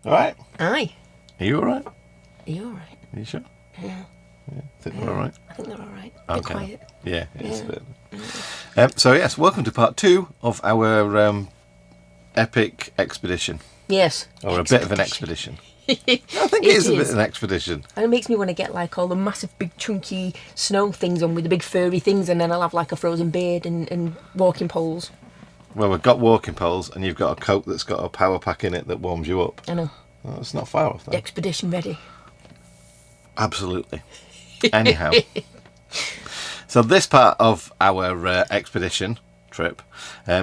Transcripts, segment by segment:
All right. Aye. Are you all right? Are you all right? Are you sure? Yeah. I think we're all right. I think they're all right. A bit quiet. Yeah, it's Yeah. a bit. So yes, welcome to part 2 of our epic expedition, Yes. or a bit of an expedition. I think it is a bit of an expedition. And it makes me want to get like all the massive big chunky snow things on with the big furry things, and then I'll have like a frozen beard and walking poles. Well, we've got walking poles, and you've got a coat that's got a power pack in it that warms you up. I know. Well, it's not far off then. Expedition ready. Absolutely. Anyhow, so this part of our expedition trip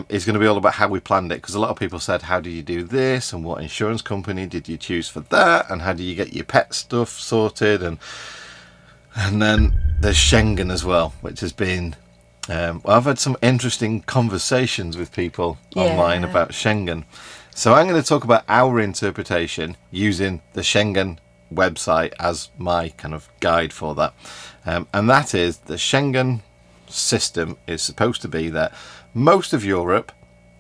is going to be all about how we planned it, because a lot of people said, how do you do this, and what insurance company did you choose for that, and how do you get your pet stuff sorted, and then there's Schengen as well, which has been I've had some interesting conversations with people online about Schengen. So I'm going to talk about our interpretation using the Schengen website as my kind of guide for that, and that is the Schengen system is supposed to be that most of Europe,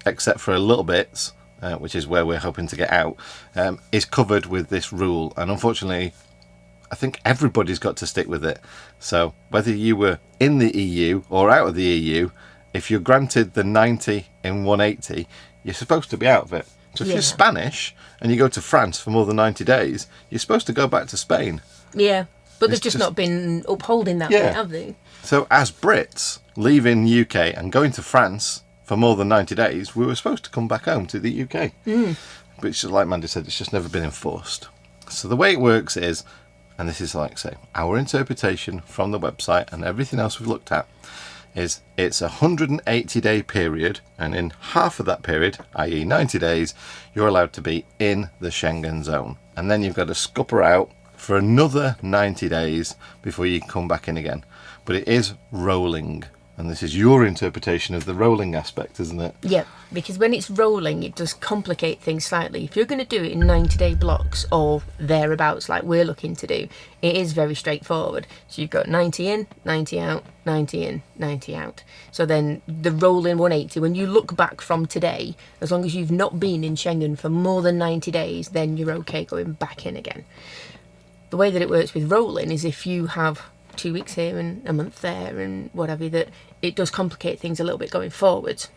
except for a little bits, which is where we're hoping to get out, is covered with this rule, and unfortunately I think everybody's got to stick with it. So whether you were in the EU or out of the EU, if you're granted the 90 in 180, you're supposed to be out of it. So if you're Spanish and you go to France for more than 90 days, you're supposed to go back to Spain. Yeah, but they've just not been upholding that bit, have they? So as Brits leaving the UK and going to France for more than 90 days, we were supposed to come back home to the UK. Which, like Mandy said, it's just never been enforced. So the way it works is, and this is like I say, our interpretation from the website and everything else we've looked at, is it's a 180-day period, and in half of that period, i.e. 90 days, you're allowed to be in the Schengen zone. And then you've got to scupper out for another 90 days before you can come back in again. But it is rolling, and this is your interpretation of the rolling aspect, isn't it? Yeah, because when it's rolling, it does complicate things slightly. If you're going to do it in 90-day blocks or thereabouts like we're looking to do, it is very straightforward. So you've got 90 in, 90 out, 90 in, 90 out. So then the rolling 180, when you look back from today, as long as you've not been in Schengen for more than 90 days, then you're okay going back in again. The way that it works with rolling is if you have 2 weeks here and a month there and whatever, that it does complicate things a little bit going forwards,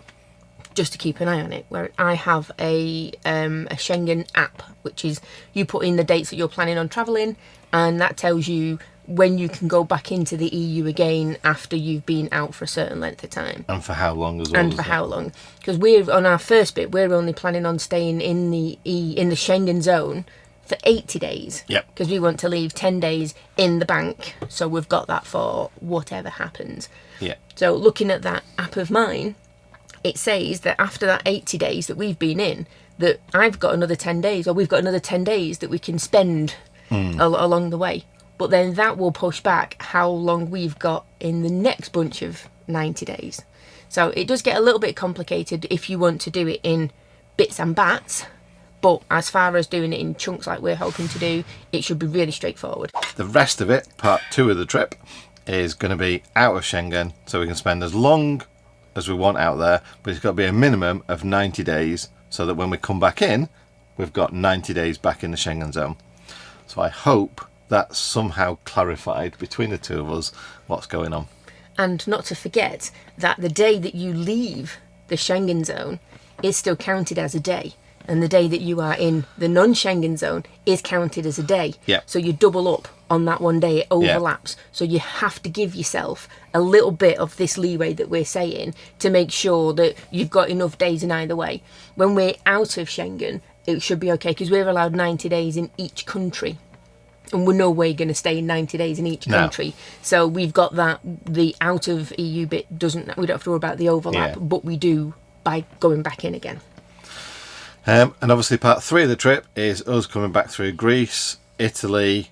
just to keep an eye on it. Where I have a Schengen app, which is you put in the dates that you're planning on travelling, and that tells you when you can go back into the EU again after you've been out for a certain length of time. And for how long as well. And for how long. Because we're, on our first bit, we're only planning on staying in the Schengen zone for 80 days. Yep. Because we want to leave 10 days in the bank, so we've got that for whatever happens. Yeah. So looking at that app of mine, it says that after that 80 days that we've been in, that I've got another 10 days, or we've got another 10 days that we can spend along the way. But then that will push back how long we've got in the next bunch of 90 days. So it does get a little bit complicated if you want to do it in bits and bats. But as far as doing it in chunks like we're hoping to do, it should be really straightforward. The rest of it, part 2 of the trip, is going to be out of Schengen, so we can spend as long as we want out there, but it's got to be a minimum of 90 days, so that when we come back in, we've got 90 days back in the Schengen zone. So I hope that's somehow clarified between the two of us what's going on. And not to forget that the day that you leave the Schengen zone is still counted as a day. And the day that you are in the non-Schengen zone is counted as a day. Yeah. So you double up on that one day, it overlaps. Yeah. So you have to give yourself a little bit of this leeway that we're saying to make sure that you've got enough days in either way. When we're out of Schengen, it should be okay, because we're allowed 90 days in each country. And we're no way going to stay 90 days in each country. No. So we've got that, the out of EU bit we don't have to worry about the overlap, but we do by going back in again. And obviously part 3 of the trip is us coming back through Greece, Italy,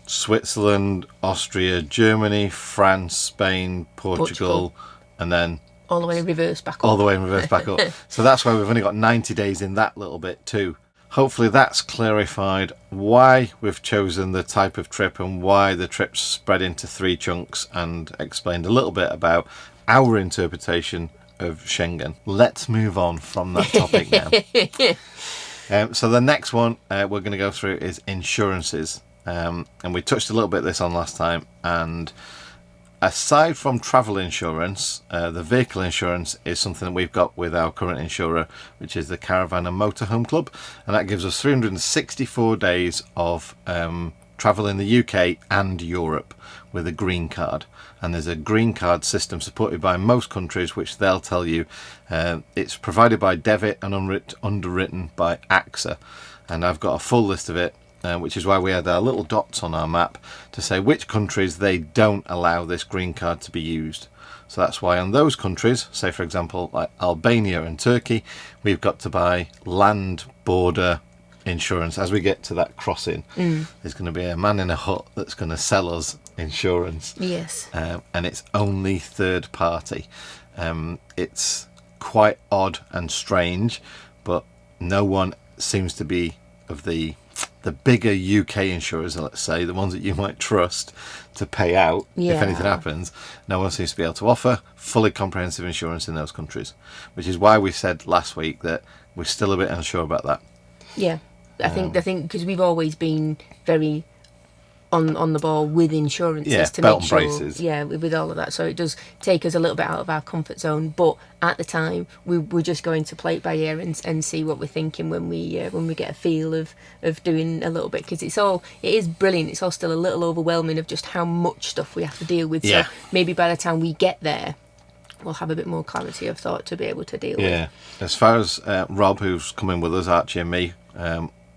Switzerland, Austria, Germany, France, Spain, Portugal, and then all the way reverse back up. All the way reverse back up. So that's why we've only got 90 days in that little bit too. Hopefully that's clarified why we've chosen the type of trip and why the trip's spread into 3 chunks, and explained a little bit about our interpretation of Schengen. Let's move on from that topic now. So the next one we're going to go through is insurances. And we touched a little bit of this on last time. And aside from travel insurance, the vehicle insurance is something that we've got with our current insurer, which is the Caravan and Motorhome Club. And that gives us 364 days of travel in the UK and Europe with a green card. And there's a green card system supported by most countries, which they'll tell you it's provided by Debit and underwritten by AXA. And I've got a full list of it, which is why we had our little dots on our map to say which countries they don't allow this green card to be used. So that's why on those countries, say for example like Albania and Turkey, we've got to buy land border insurance. As we get to that crossing, there's going to be a man in a hut that's going to sell us insurance. Yes. And it's only third party. It's quite odd and strange, but no one seems to be of the bigger UK insurers, let's say, the ones that you might trust to pay out if anything happens. No one seems to be able to offer fully comprehensive insurance in those countries, which is why we said last week that we're still a bit unsure about that. Yeah, I think because we've always been very on the ball with insurances to belt make and sure, braces. with all of that. So it does take us a little bit out of our comfort zone. But at the time, we're just going to play it by ear and see what we're thinking when we get a feel of doing a little bit, because it is brilliant. It's all still a little overwhelming of just how much stuff we have to deal with. Yeah. So maybe by the time we get there, we'll have a bit more clarity of thought to be able to deal with. Yeah. As far as Rob, who's coming with us, Archie and me,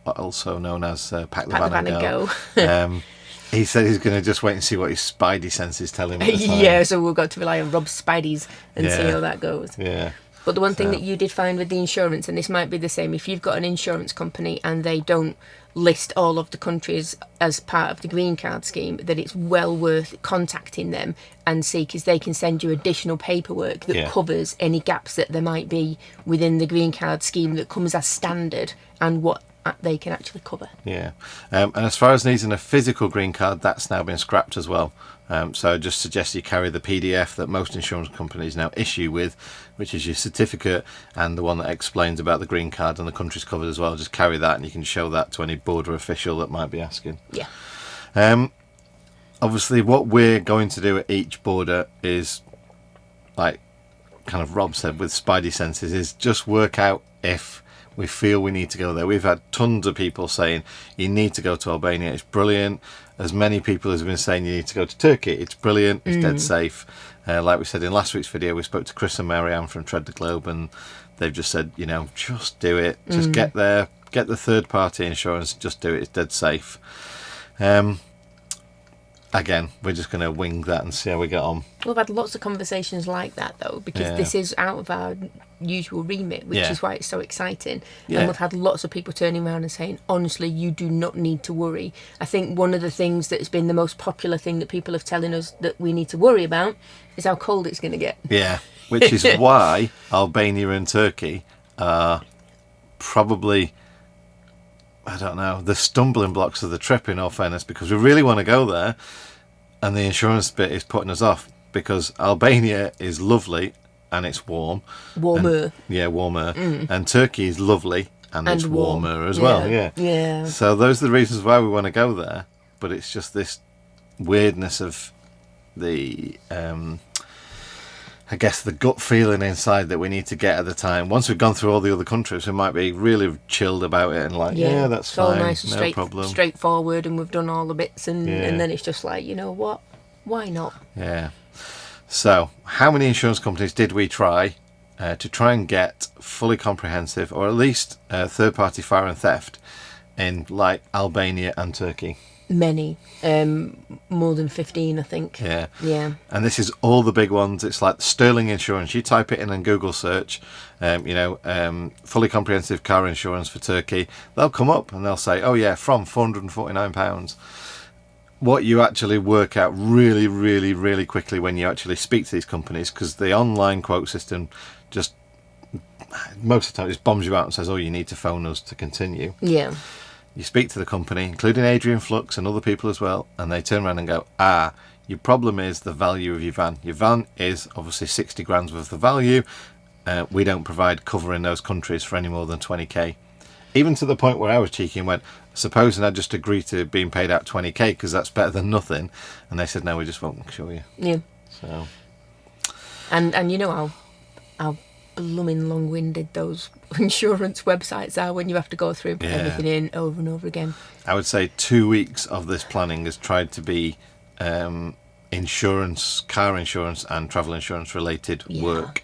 also known as Pack the Van and Go. He said he's going to just wait and see what his spidey senses tell him at the time. Yeah, so we've got to rely on Rob's spideys and see how that goes. Yeah. But the one thing that you did find with the insurance, and this might be the same, if you've got an insurance company and they don't list all of the countries as part of the green card scheme, that it's well worth contacting them and see, because they can send you additional paperwork that covers any gaps that there might be within the green card scheme that comes as standard and what they can actually cover. Yeah. And as far as needing a physical green card, that's now been scrapped as well. So I just suggest you carry the PDF that most insurance companies now issue with, which is your certificate and the one that explains about the green card and the countries covered as well. Just carry that and you can show that to any border official that might be asking. Yeah. Obviously what we're going to do at each border is, like kind of Rob said with spidey senses, is just work out if we feel we need to go there. We've had tons of people saying you need to go to Albania, it's brilliant. As many people as have been saying you need to go to Turkey, it's brilliant, it's dead safe. Like we said in last week's video, we spoke to Chris and Marianne from Tread the Globe, and they've just said, just do it. Just get there, get the third party insurance, just do it, it's dead safe. Again, we're just going to wing that and see how we get on. We've had lots of conversations like that, though, because this is out of our usual remit, which is why it's so exciting. And we've had lots of people turning around and saying, honestly, you do not need to worry. I think one of the things that's been the most popular thing that people are telling us that we need to worry about is how cold it's going to get. Yeah, which is why Albania and Turkey are probably, I don't know, the stumbling blocks of the trip, in all fairness, because we really want to go there and the insurance bit is putting us off, because Albania is lovely and it's warm. Warmer. Warmer. And Turkey is lovely and it's warmer as well. Yeah. So those are the reasons why we want to go there, but it's just this weirdness of the I guess the gut feeling inside that we need to get at the time. Once we've gone through all the other countries, we might be really chilled about it and like, that's fine, all nice and no problem, straightforward, and we've done all the bits, and then it's just like, you know what, why not? Yeah. So, how many insurance companies did we try to try and get fully comprehensive, or at least third-party fire and theft in like Albania and Turkey? Many, more than 15, I think. Yeah. And this is all the big ones. It's like Sterling Insurance. You type it in Google search, fully comprehensive car insurance for Turkey. They'll come up and they'll say, oh yeah, from £449. What you actually work out really, really, really quickly when you actually speak to these companies, because the online quote system just most of the time just bombs you out and says, oh, you need to phone us to continue. Yeah. You speak to the company, including Adrian Flux and other people as well, and they turn around and go, your problem is the value of your van. Your van is obviously 60 grand's worth of value. We don't provide cover in those countries for any more than 20k. Even to the point where I was cheeky and went, supposing I just agree to being paid out 20k because that's better than nothing, and they said no, we just won't insure you. Yeah. So. And you know how blooming long-winded those insurance websites are when you have to go through everything in over and over again. I would say 2 weeks of this planning has tried to be insurance, car insurance and travel insurance related work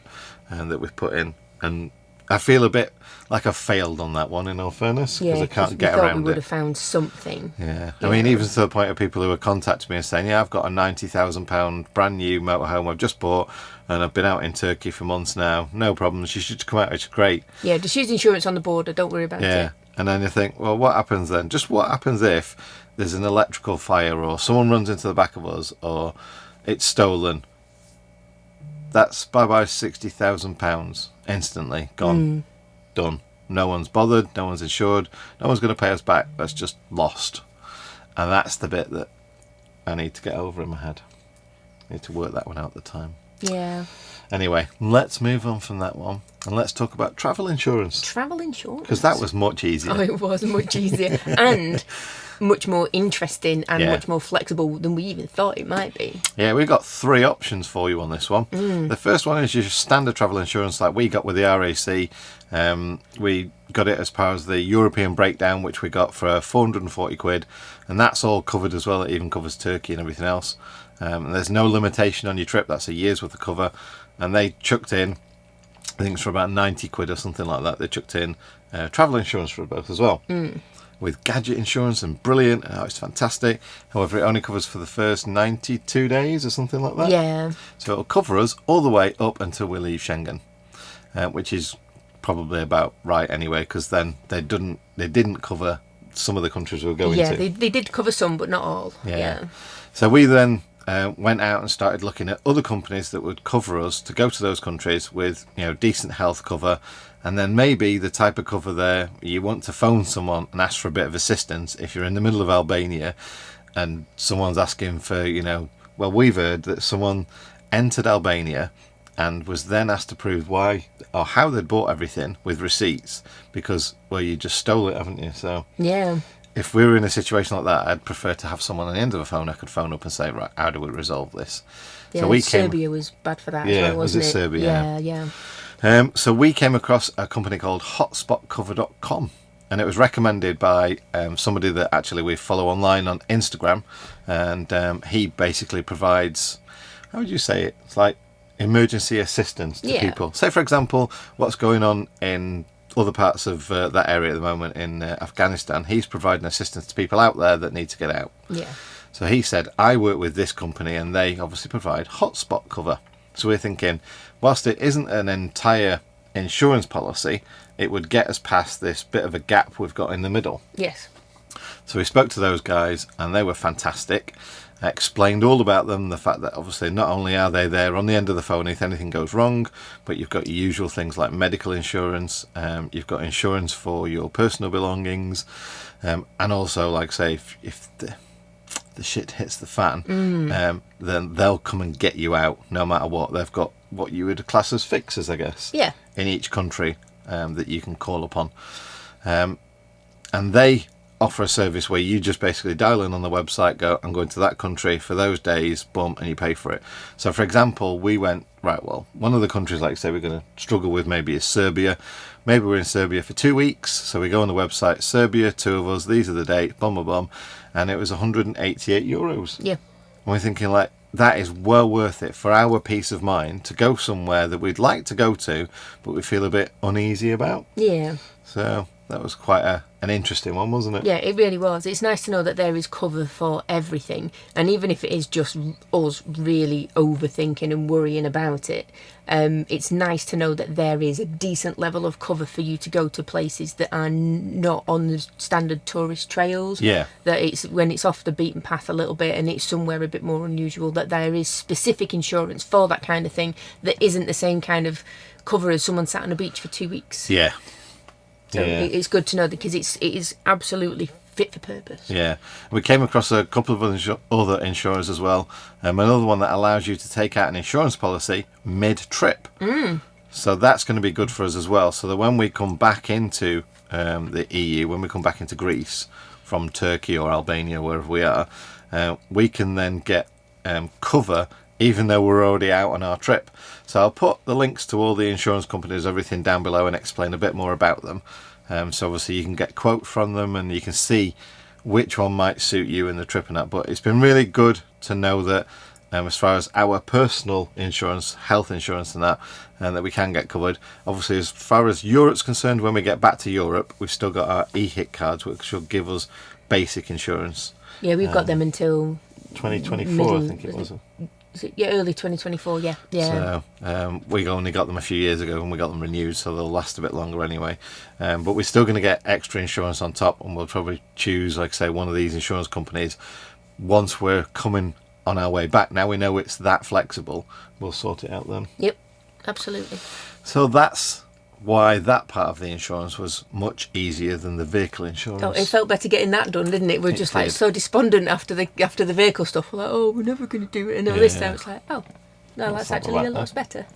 that we've put in, and I feel a bit like I failed on that one, in all fairness, because I can't get around it. We would have found something. Yeah. I mean, even to the point of people who are contacting me and saying, yeah, I've got a £90,000 brand new motorhome I've just bought, and I've been out in Turkey for months now. No problems. You should come out. It's great. Yeah, just use insurance on the border. Don't worry about it. Yeah. And then you think, well, what happens then? Just what happens if there's an electrical fire, or someone runs into the back of us, or it's stolen? That's bye-bye £60,000 instantly gone. Done. No one's bothered, no one's insured, no one's going to pay us back. That's just lost. And that's the bit that I need to get over in my head. I need to work that one out at the time. Yeah. Anyway, let's move on from that one and let's talk about travel insurance. Travel insurance? Because that was much easier. Oh, it was much easier. And much more interesting and much more flexible than we even thought it might be. Yeah, we've got 3 options for you on this one. The first one is your standard travel insurance like we got with the RAC. We got it as part of the European breakdown, which we got for 440 quid, and that's all covered as well. It even covers Turkey and everything else. And there's no limitation on your trip. That's a year's worth of cover, and they chucked in, I think it's for about 90 quid or something like that, they chucked in travel insurance for both as well. With gadget insurance, and brilliant. Oh, it's fantastic. However, it only covers for the first 92 days or something like that. Yeah. So it'll cover us all the way up until we leave Schengen, which is probably about right anyway, because then they didn't cover some of the countries we were going to. Yeah, they did cover some, but not all. Yeah. So we then went out and started looking at other companies that would cover us to go to those countries with, decent health cover. And then maybe the type of cover there, you want to phone someone and ask for a bit of assistance if you're in the middle of Albania and someone's asking for, well, we've heard that someone entered Albania and was then asked to prove why or how they'd bought everything with receipts because, well, you just stole it, haven't you? So yeah. If we were in a situation like that, I'd prefer to have someone on the end of the phone I could phone up and say, right, how do we resolve this? Yeah, so Serbia was bad for that as well, wasn't it? Serbia? Yeah. So we came across a company called hotspotcover.com, and it was recommended by somebody that actually we follow online on Instagram, and he basically provides, how would you say it? It's like emergency assistance to people. Say, for example, what's going on in other parts of that area at the moment in Afghanistan. He's providing assistance to people out there that need to get out. Yeah. So he said, I work with this company, and they obviously provide hotspot cover. So we're thinking, whilst it isn't an entire insurance policy, it would get us past this bit of a gap we've got in the middle. Yes. So we spoke to those guys, and they were fantastic. I explained all about them, the fact that obviously not only are they there on the end of the phone if anything goes wrong, but you've got your usual things like medical insurance, you've got insurance for your personal belongings, and also, like say, if the shit hits the fan, then they'll come and get you out no matter what. They've got what you would class as fixers, I guess, in each country that you can call upon. And they offer a service where you just basically dial in on the website, go, I'm going to that country for those days, boom, and you pay for it. So, for example, we went, right, well, one of the countries, like say, we're going to struggle with maybe is Serbia. Maybe we're in Serbia for 2 weeks, so we go on the website, Serbia, 2 of us, these are the dates, boom, boom, boom, and it was €188. Yeah. And we're thinking, like, that is well worth it for our peace of mind to go somewhere that we'd like to go to, but we feel a bit uneasy about. Yeah. So that was quite an interesting one, wasn't it? Yeah, it really was. It's nice to know that there is cover for everything, and even if it is just us really overthinking and worrying about it, it's nice to know that there is a decent level of cover for you to go to places that are not on the standard tourist trails. Yeah. That it's when it's off the beaten path a little bit and it's somewhere a bit more unusual, that there is specific insurance for that kind of thing that isn't the same kind of cover as someone sat on a beach for 2 weeks. Yeah. So it's good to know because it is absolutely fit for purpose. Yeah. We came across a couple of other insurers as well. Another one that allows you to take out an insurance policy mid-trip. So that's going to be good for us as well. So that when we come back into the EU, when we come back into Greece from Turkey or Albania, wherever we are, we can then get cover even though we're already out on our trip. So I'll put the links to all the insurance companies, everything down below, and explain a bit more about them. So obviously you can get quotes from them and you can see which one might suit you in the trip and that. But it's been really good to know that as far as our personal insurance, health insurance and that we can get covered. Obviously, as far as Europe's concerned, when we get back to Europe, we've still got our e-hit cards, which will give us basic insurance. Yeah, we've got them until 2024, I think it was. Yeah, early 2024, yeah. So we only got them a few years ago and we got them renewed, so they'll last a bit longer anyway. But we're still going to get extra insurance on top, and we'll probably choose, like I say, one of these insurance companies once we're coming on our way back. Now we know it's that flexible, we'll sort it out then. Yep, absolutely. So that's why that part of the insurance was much easier than the vehicle insurance. Oh, it felt better getting that done, didn't it? We're just like so despondent after the vehicle stuff. We're like, oh, we're never going to do it. And now this time it's like, oh, no, that's actually a lot better.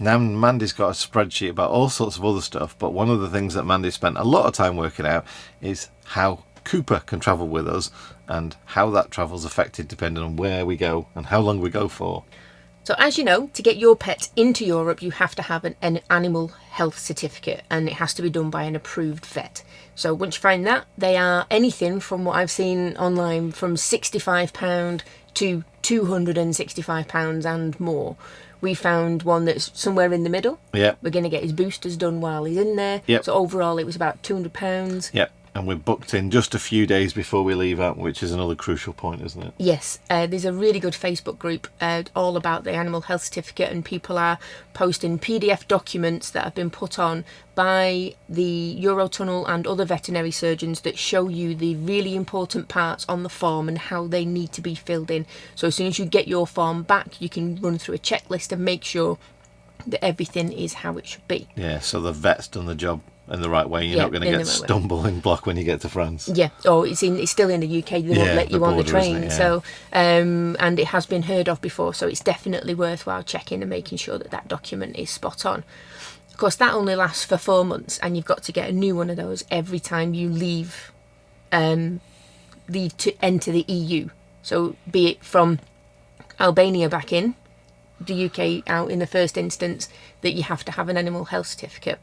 Now Mandy's got a spreadsheet about all sorts of other stuff, but one of the things that Mandy spent a lot of time working out is how Cooper can travel with us and how that travel's affected depending on where we go and how long we go for. So as you know, to get your pet into Europe, you have to have an animal health certificate, and it has to be done by an approved vet. So once you find that, they are anything from what I've seen online from £65 to £265 and more. We found one that's somewhere in the middle. Yeah. We're going to get his boosters done while he's in there. Yep. So overall, it was about £200. Yeah. And we're booked in just a few days before we leave out, which is another crucial point, isn't it? Yes, there's a really good Facebook group all about the animal health certificate, and people are posting PDF documents that have been put on by the Eurotunnel and other veterinary surgeons that show you the really important parts on the form and how they need to be filled in. So as soon as you get your form back, you can run through a checklist and make sure that everything is how it should be. Yeah, so the vet's done the job in the right way. You're not going to get stumbling block when you get to France. Yeah, or it's still in the UK. They won't let you on the train. Yeah. So, and it has been heard of before, so it's definitely worthwhile checking and making sure that that document is spot on. Of course, that only lasts for 4 months, and you've got to get a new one of those every time you leave to enter the EU. So, be it from Albania back in, the UK out in the first instance, that you have to have an animal health certificate,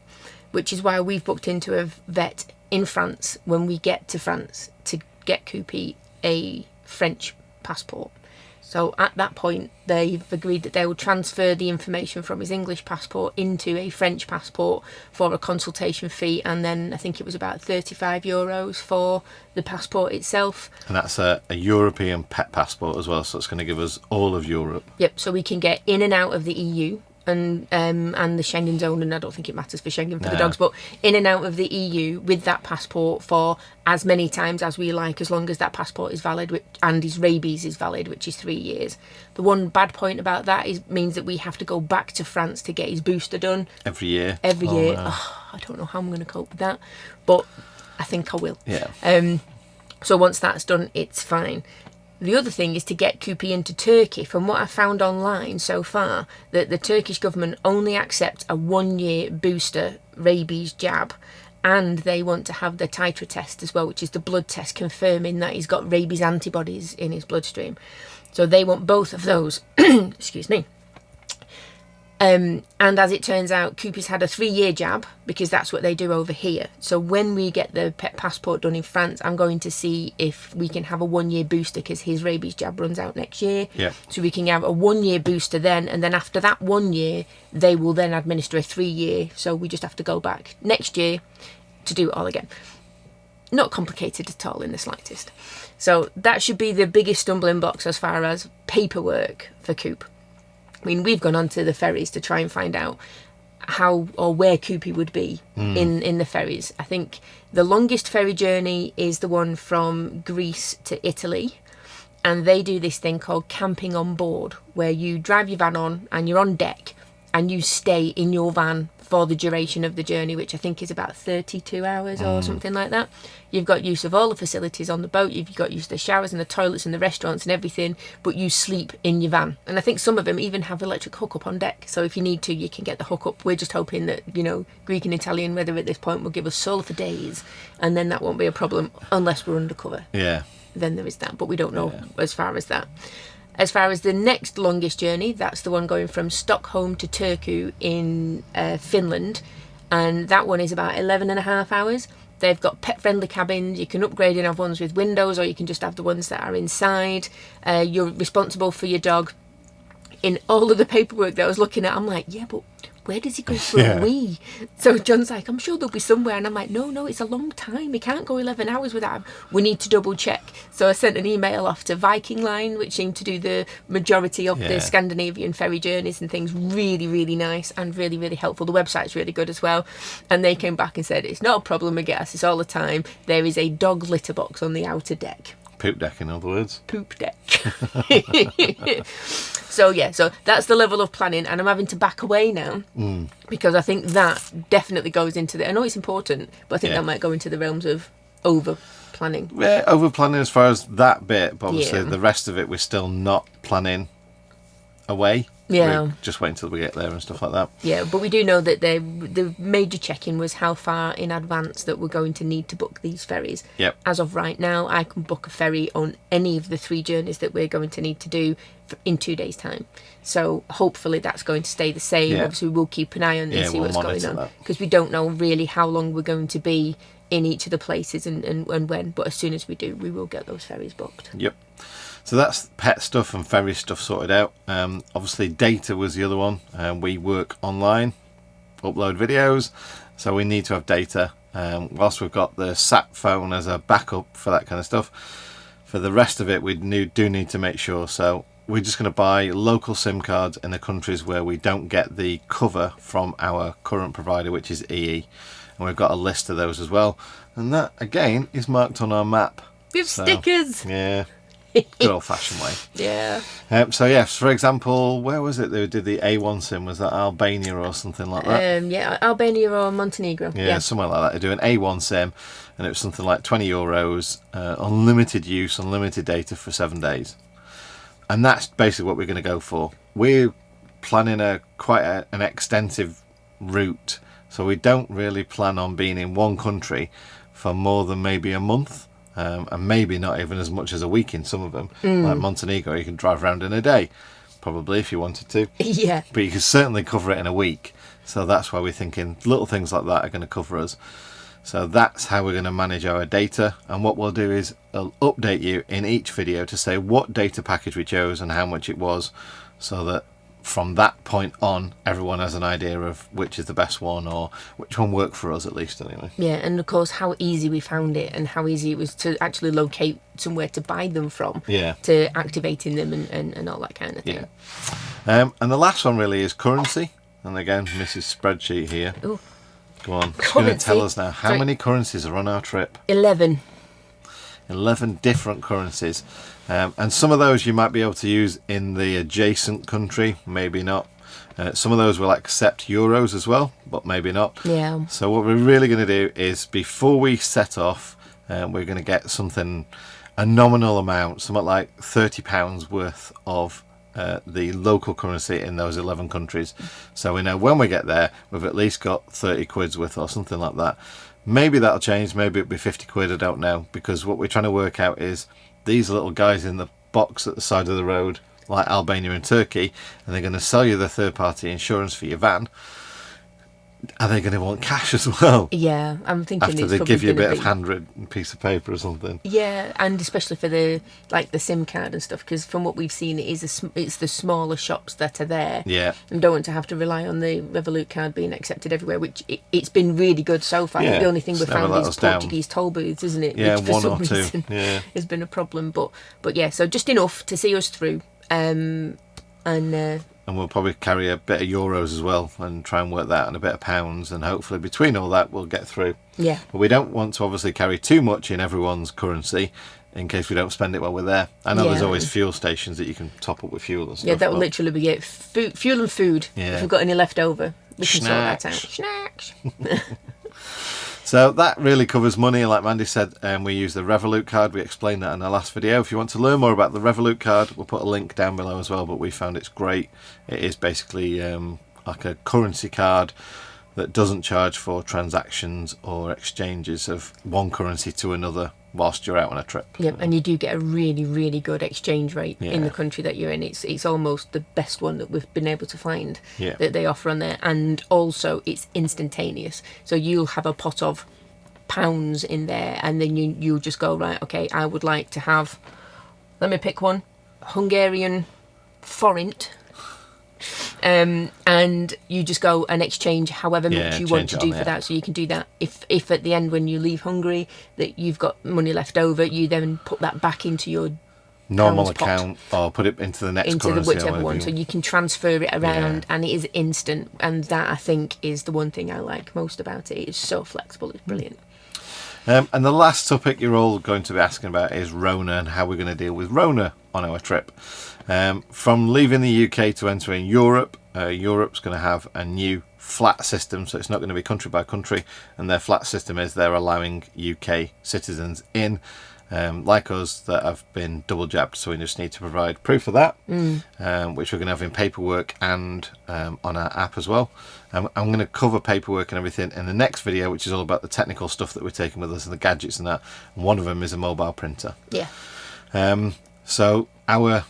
which is why we've booked into a vet in France when we get to France to get Coopy a French passport. So at that point, they've agreed that they will transfer the information from his English passport into a French passport for a consultation fee, and then I think it was about €35 for the passport itself. And that's a European pet passport as well, so it's going to give us all of Europe. Yep, so we can get in and out of the EU and the Schengen zone, and I don't think it matters for Schengen for the dogs, but in and out of the EU with that passport for as many times as we like, as long as that passport is valid and his rabies is valid, which is 3 years. The one bad point about that means that we have to go back to France to get his booster done every year. No. I don't know how I'm going to cope with that, but I think I will. Yeah. So once that's done, it's fine. The other thing is to get Coopy into Turkey. From what I found online so far, that the Turkish government only accept a 1-year booster rabies jab, and they want to have the titer test as well, which is the blood test confirming that he's got rabies antibodies in his bloodstream. So they want both of those. Excuse me. And as it turns out, Coopy's had a 3-year jab because that's what they do over here. So when we get the pet passport done in France, I'm going to see if we can have a 1-year booster because his rabies jab runs out next year. Yeah. So we can have a 1-year booster then, and then after that 1 year, they will then administer a 3-year. So we just have to go back next year to do it all again. Not complicated at all in the slightest. So that should be the biggest stumbling blocks as far as paperwork for Coop. I mean, we've gone onto the ferries to try and find out how or where Coopy would be in the ferries. I think the longest ferry journey is the one from Greece to Italy, and they do this thing called camping on board, where you drive your van on and you're on deck and you stay in your van for the duration of the journey, which I think is about 32 hours or something like that. You've got use of all the facilities on the boat. You've got use of the showers and the toilets and the restaurants and everything, but you sleep in your van. And I think some of them even have electric hookup on deck. So if you need to, you can get the hookup. We're just hoping that, Greek and Italian weather at this point will give us solar for days, and then that won't be a problem unless we're undercover. Yeah. Then there is that, but we don't know as far as that. As far as the next longest journey, that's the one going from Stockholm to Turku in Finland, and that one is about 11 and a half hours. They've got pet-friendly cabins. You can upgrade and have ones with windows, or you can just have the ones that are inside. You're responsible for your dog. In all of the paperwork that I was looking at, I'm like, yeah, but where does he go for a wee? So John's like, I'm sure they'll be somewhere. And I'm like, no, it's a long time. He can't go 11 hours without him. We need to double check. So I sent an email off to Viking Line, which seemed to do the majority of the Scandinavian ferry journeys and things. Really, really nice and really, really helpful. The website's really good as well. And they came back and said, it's not a problem, we get us this all the time. There is a dog litter box on the outer deck. Poop deck, in other words. Poop deck. So that's the level of planning, and I'm having to back away now because I think that definitely goes into I know it's important, but I think that might go into the realms of over planning. Yeah, over planning as far as that bit, but obviously the rest of it we're still not planning away. Yeah. We're just wait until we get there and stuff like that. Yeah, but we do know that the major check-in was how far in advance that we're going to need to book these ferries. Yep. As of right now, I can book a ferry on any of the 3 journeys that we're going to need to do in 2 days' time. So hopefully that's going to stay the same. Yeah. Obviously, we'll keep an eye on and see what's going on, because we don't know really how long we're going to be in each of the places and when. But as soon as we do, we will get those ferries booked. Yep. So that's pet stuff and ferry stuff sorted out. Obviously data was the other one. We work online, upload videos, so we need to have data. Whilst we've got the sat phone as a backup for that kind of stuff, for the rest of it we do need to make sure. So we're just going to buy local SIM cards in the countries where we don't get the cover from our current provider, which is EE. And we've got a list of those as well. And that, again, is marked on our map. We have stickers! Yeah. Good old-fashioned way. Yeah. So yes, for example, where was it they did the A1 sim? Was that Albania or something like that? Albania or Montenegro. Yeah, somewhere like that. They do an A1 sim, and it was something like €20, unlimited use, unlimited data for 7 days, and that's basically what we're going to go for. We're planning quite an extensive route, so we don't really plan on being in one country for more than maybe a month. And maybe not even as much as a week in some of them. Like Montenegro, you can drive around in a day, probably, if you wanted to. Yeah. But you can certainly cover it in a week. So that's why we're thinking little things like that are going to cover us. So that's how we're going to manage our data. And what we'll do is I'll update you in each video to say what data package we chose and how much it was, so that from that point on, everyone has an idea of which is the best one, or which one worked for us, at least, anyway. Yeah, and of course how easy we found it and how easy it was to actually locate somewhere to buy them from, to activating them and all that kind of thing. Yeah. And the last one really is currency. And again, Mrs. Spreadsheet here. Ooh. Go on, she's going to tell us now how many currencies are on our trip. 11 different currencies. And some of those you might be able to use in the adjacent country, maybe not. Some of those will accept euros as well, but maybe not. Yeah. So what we're really going to do is, before we set off, we're going to get a nominal amount, something like £30 worth of the local currency in those 11 countries. So we know when we get there, we've at least got 30 quid's worth or something like that. Maybe that'll change, maybe it'll be 50 quid, I don't know, because what we're trying to work out is these little guys in the box at the side of the road, like Albania and Turkey, and they're going to sell you the third-party insurance for your van. Are they going to want cash as well? Yeah, I'm thinking after they give you a bit of handwritten piece of paper or something. Yeah, and especially for the SIM card and stuff, because from what we've seen, it's the smaller shops that are there. Yeah, and don't want to have to rely on the Revolut card being accepted everywhere, which it's been really good so far. Yeah, the only thing we've found is Portuguese toll booths, isn't it? Yeah, which for one some or two. reason yeah, has been a problem. But yeah, so just enough to see us through. And we'll probably carry a bit of euros as well and try and work that and a bit of pounds, and hopefully between all that we'll get through. Yeah. But we don't want to obviously carry too much in everyone's currency in case we don't spend it while we're there. I know there's always fuel stations that you can top up with fuel and stuff. Yeah, that will literally be it. Fuel and food. Yeah. If we've got any left over, We can sort that out. Snacks. So that really covers money. Like Mandy said, we use the Revolut card. We explained that in our last video. If you want to learn more about the Revolut card, we'll put a link down below as well. But we found it's great. It is basically like a currency card that doesn't charge for transactions or exchanges of one currency to another whilst you're out on a trip. Yep, and you do get a really, really good exchange rate in Yeah. the country that you're in. It's almost the best one that we've been able to find Yeah. that they offer on there. And also, it's instantaneous. So you'll have a pot of pounds in there, and then you'll just go, right, okay, I would like to have, let me pick one, Hungarian forint. And you just go and exchange however much you want to do for that. So you can do that if at the end when you leave Hungary that you've got money left over, you then put that back into your normal pounds pot, account or put it into the next into currency, whichever one. So you can transfer it around, and it is instant. And that, I think, is the one thing I like most about it. It's so flexible. It's brilliant. And the last topic you're all going to be asking about is Rona and how we're going to deal with Rona on our trip. From leaving the UK to entering Europe, Europe's going to have a new flat system, so it's not going to be country by country, and their flat system is they're allowing UK citizens in, like us, that have been double jabbed, so we just need to provide proof of that, which we're going to have in paperwork and on our app as well. I'm going to cover paperwork and everything in the next video, which is all about the technical stuff that we're taking with us and the gadgets and that, and one of them is a mobile printer. Yeah. So our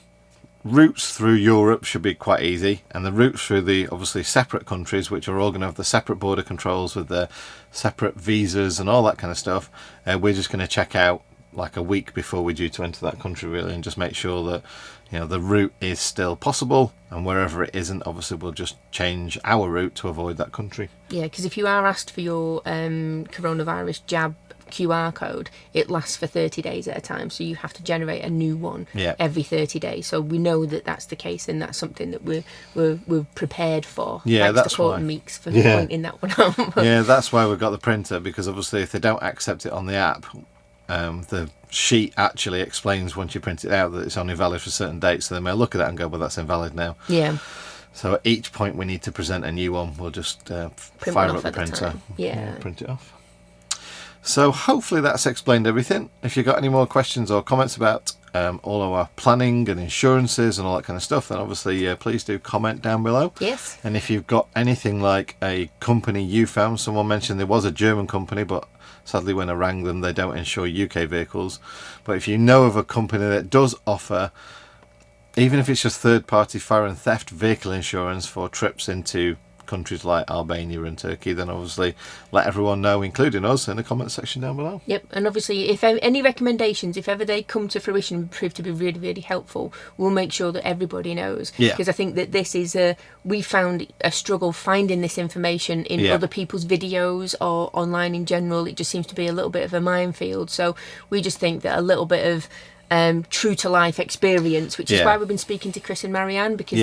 routes through Europe should be quite easy, and the routes through the obviously separate countries, which are all going to have the separate border controls with the separate visas and all that kind of stuff, we're just going to check out like a week before we're due to enter that country, really, and just make sure that, you know, the route is still possible, and wherever it isn't, obviously we'll just change our route to avoid that country. Yeah, because if you are asked for your coronavirus jab QR code, it lasts for 30 days at a time, so you have to generate a new one every 30 days. So we know that that's the case, and that's something that we're prepared for. Yeah, thanks that's to Court why. and Meeks for pointing that one out. Yeah, that's why we've got the printer, because obviously if they don't accept it on the app, the sheet actually explains once you print it out that it's only valid for certain dates, so they may look at that and go, well, that's invalid now. Yeah. So at each point we need to present a new one, we'll just Print fire one up off the at the printer, time. Yeah. print it off. So hopefully that's explained everything. If you've got any more questions or comments about all of our planning and insurances and all that kind of stuff, then obviously please do comment down below. Yes. And if you've got anything like a company you found, someone mentioned there was a German company, but sadly when I rang them they don't insure UK vehicles. But if you know of a company that does offer, even if it's just third-party fire and theft vehicle insurance for trips into countries like Albania and Turkey, then obviously let everyone know, including us, in the comment section down below. Yep, and obviously if any recommendations, if ever they come to fruition and prove to be really, really helpful, we'll make sure that everybody knows. Yeah. Because I think that this is we found a struggle finding this information in other people's videos or online in general. It just seems to be a little bit of a minefield. So we just think that a little bit of true to life experience, which is why we've been speaking to Chris and Marianne, because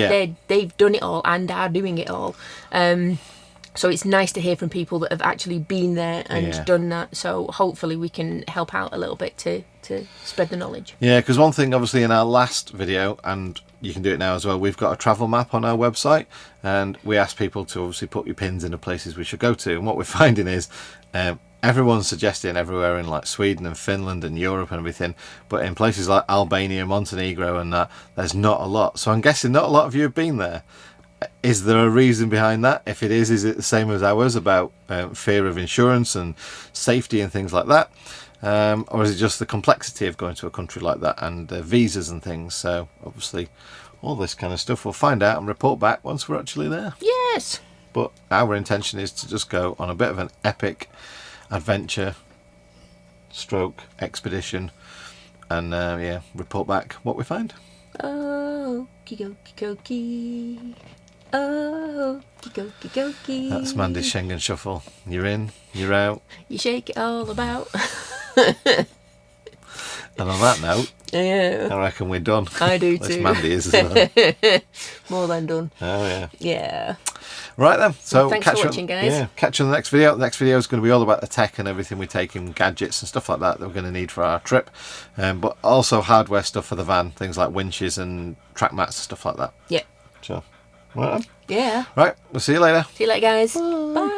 they've done it all and are doing it all. So it's nice to hear from people that have actually been there and done that. So hopefully we can help out a little bit to spread the knowledge. Yeah, because one thing obviously in our last video, and you can do it now as well, we've got a travel map on our website, and we ask people to obviously put your pins in the places we should go to, and what we're finding is everyone's suggesting everywhere in like Sweden and Finland and Europe and everything, but in places like Albania, Montenegro and that, there's not a lot. So I'm guessing not a lot of you have been there. Is there a reason behind that? If it is it the same as ours about fear of insurance and safety and things like that? Or is it just the complexity of going to a country like that and visas and things? So obviously all this kind of stuff we'll find out and report back once we're actually there. Yes. But our intention is to just go on a bit of an epic adventure stroke expedition and report back what we find. Oh, okie oh, okie. That's Mandy's Schengen shuffle. You're in, you're out. You shake it all about. And on that note, I reckon we're done. I do At least too. Mandy is as well. More than done. Oh yeah. Yeah. Right then. So thanks catch for you watching, guys. Yeah, catch you on the next video. The next video is going to be all about the tech and everything we take in, gadgets and stuff like that we're going to need for our trip, but also hardware stuff for the van, things like winches and track mats and stuff like that. Yeah. So Right, Yeah. right, we'll see you later. See you later, guys. Bye.